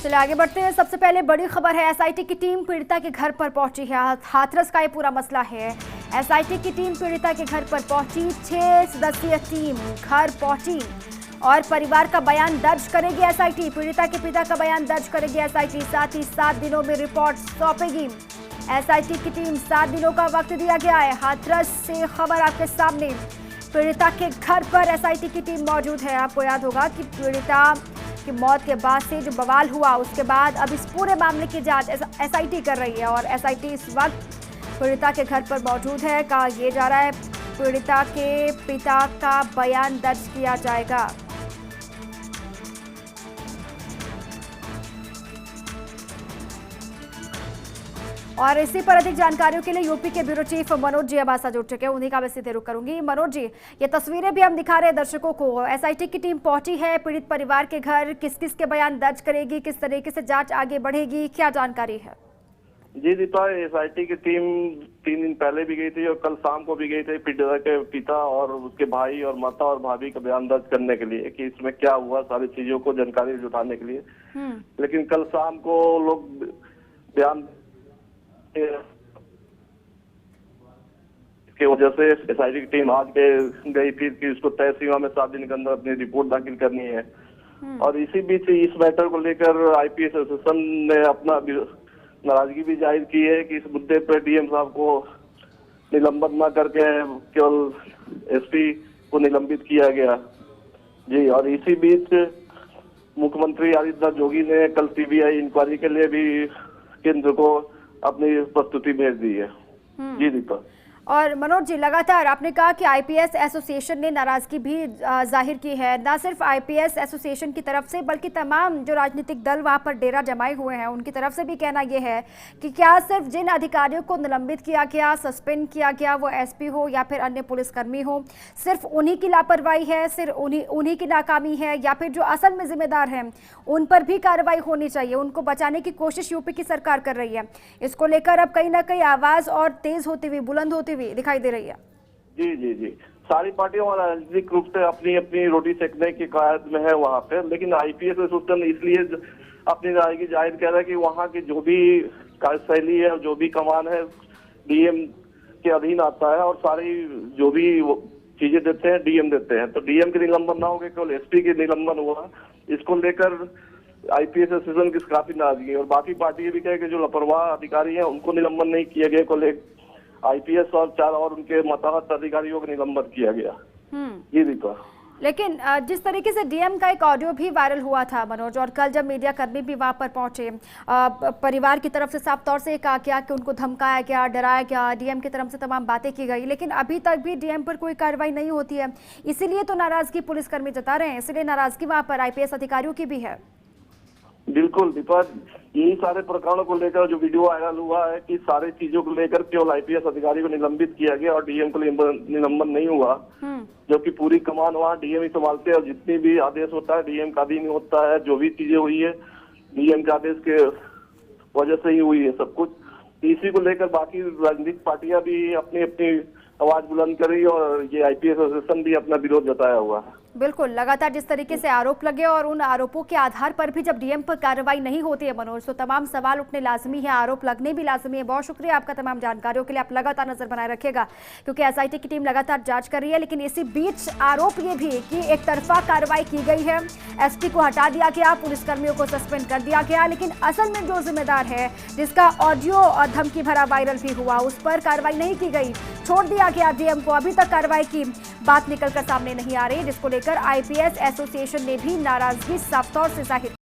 चलिए आगे बढ़ते हैं। सबसे पहले बड़ी खबर है, एसआईटी की टीम पीड़िता के घर पर पहुंची है। हाथरस का ये पूरा मसला है। एसआईटी की टीम पीड़िता के घर पर पहुंची, 6 सदस्यीय टीम घर पहुंची और परिवार का बयान दर्ज करेगी एसआईटी। पीड़िता के पिता का बयान दर्ज करेगी एसआईटी, साथ ही 7 दिनों में रिपोर्ट सौंपेगी। एसआईटी की टीम 7 दिनों का वक्त दिया गया है। हाथरस से खबर आपके सामने, पीड़िता के घर पर एसआईटी की टीम मौजूद है। आपको याद होगा कि पीड़िता की मौत के बाद से जो बवाल हुआ, उसके बाद अब इस पूरे मामले की जांच एसआईटी कर रही है और एसआईटी इस वक्त पीड़िता के घर पर मौजूद है। कहा यह जा रहा है पीड़िता के पिता का बयान दर्ज किया जाएगा। और इसी पर अधिक जानकारियों के लिए यूपी के ब्यूरो चीफ मनोज जी अबासा जुड़ चुके हैं, उन्हीं का मैं सीधे रुख करूंगी। मनोज जी, ये तस्वीरें भी हम दिखा रहे हैं दर्शकों को। एसआईटी की टीम पहुंची है पीड़ित परिवार के घर, किस किस के बयान दर्ज करेगी, किस तरीके से जांच आगे बढ़ेगी, क्या जानकारी है? जी दीपा, एसआईटी की टीम 3 दिन पहले भी गई थी और कल शाम को भी गई थी पीड़िता के पिता और उसके भाई और माता और भाभी का बयान दर्ज करने के लिए कि इसमें क्या हुआ, सारी चीजों को जानकारी जुटाने के लिए। लेकिन कल शाम को लोग बयान इसकी वजह से एसआईटी की टीम आज गई फिर कि उसको तय सीमा में 7 दिन के अंदर अपनी रिपोर्ट दाखिल करनी है। और इसी बीच इस मैटर को लेकर आईपीएस एसोसिएशन ने अपना नाराजगी भी जाहिर की है कि इस मुद्दे पर डीएम साहब को निलंबित न करके केवल एसपी को निलंबित किया गया। जी, और इसी बीच मुख्यमंत्री आदित्यनाथ जोगी ने कल सीबीआई इंक्वायरी के लिए भी केंद्र को अपनी प्रस्तुति भेज दी है। जी दीपा। और मनोज जी, लगातार आपने कहा कि आईपीएस एसोसिएशन ने नाराजगी भी जाहिर की है, ना सिर्फ आईपीएस एसोसिएशन की तरफ से बल्कि तमाम जो राजनीतिक दल वहां पर डेरा जमाए हुए हैं उनकी तरफ से भी कहना यह है कि क्या सिर्फ जिन अधिकारियों को निलंबित किया गया, सस्पेंड किया गया, वो एसपी हो या फिर अन्य पुलिसकर्मी हो, सिर्फ उन्हीं की लापरवाही है, सिर्फ उन्हीं की नाकामी है, या फिर जो असल में जिम्मेदार हैं उन पर भी कार्रवाई होनी चाहिए? उनको बचाने की कोशिश यूपी की सरकार कर रही है। इसको लेकर अब कहीं ना कहीं आवाज और तेज होती हुई, बुलंद होती दिखाई दे रही है। जी जी जी, सारी पार्टियां राजनीतिक रूप से अपनी अपनी रोटी सेकने की कायद में है वहाँ पे, लेकिन आईपीएस एसोसिएशन इसलिए अपनी राजनीति जाहिर कर रहा है कि वहाँ की जो भी कार्यशैली है, जो भी कमान है डीएम के अधीन आता है और सारी जो भी चीजें देते हैं डीएम देते हैं। तो डीएम के निलंबन ना हो गए, केवल एसपी के निलंबन हुआ। इसको लेकर आईपीएस एसोसिएशन की काफी नाराजगी है और बाकी पार्टी भी कहे कि जो लापरवाह अधिकारी हैं उनको निलंबन नहीं किया गया को लेकर आईपीएस और 4 और उनके मातहत अधिकारियों को निलंबित किया गया। जी दीपा। लेकिन जिस तरीके से डीएम का एक ऑडियो भी वायरल हुआ था मनोज, और कल जब मीडिया कर्मी भी वहां पर पहुंचे, परिवार की तरफ से साफ तौर से कहा गया कि उनको धमकाया गया, डराया गया, डीएम की तरफ से तमाम बातें की गई, लेकिन अभी तक भी डीएम पर कोई कार्रवाई नहीं होती है। इसीलिए तो नाराजगी पुलिसकर्मी जता रहे हैं, इसलिए नाराजगी वहां पर आईपीएस अधिकारियों की भी है। बिल्कुल दीपा, यही सारे प्रकरणों को लेकर जो वीडियो वायरल हुआ है कि सारी चीजों को लेकर केवल आईपीएस अधिकारी को निलंबित किया गया और डीएम को निलंबन नहीं हुआ, जबकि पूरी कमान वहाँ डीएम ही संभालते हैं और जितनी भी आदेश होता है डीएम का अधीन होता है। जो भी चीजें हुई है डीएम के आदेश के वजह से ही हुई है सब कुछ। इसी को लेकर बाकी राजनीतिक पार्टियां भी अपनी अपनी आवाज बुलंद करी और ये आईपीएस एसोसिएशन भी अपना विरोध जताया हुआ है। बिल्कुल, लगातार जिस तरीके से आरोप लगे और उन आरोपों के आधार पर भी जब डीएम पर कार्रवाई नहीं होती है मनोज, तो तमाम सवाल उठने लाजमी है, आरोप लगने भी लाजमी है। बहुत शुक्रिया आपका तमाम जानकारियों के लिए। आप लगातार नजर बनाए रखिएगा क्योंकि एसआईटी की टीम लगातार जांच कर रही है। लेकिन इसी बीच आरोप ये भी कि एक तरफा कार्रवाई की गई है, एसपी को हटा दिया गया, पुलिसकर्मियों को सस्पेंड कर दिया गया, लेकिन असल में जो जिम्मेदार है, जिसका ऑडियो और धमकी भरा वायरल भी हुआ, उस पर कार्रवाई नहीं की गई, छोड़ दिया गया डीएम को। अभी तक कार्रवाई की बात निकलकर सामने नहीं आ रही, जिसको लेकर आईपीएस एसोसिएशन ने भी नाराजगी साफ तौर से जाहिर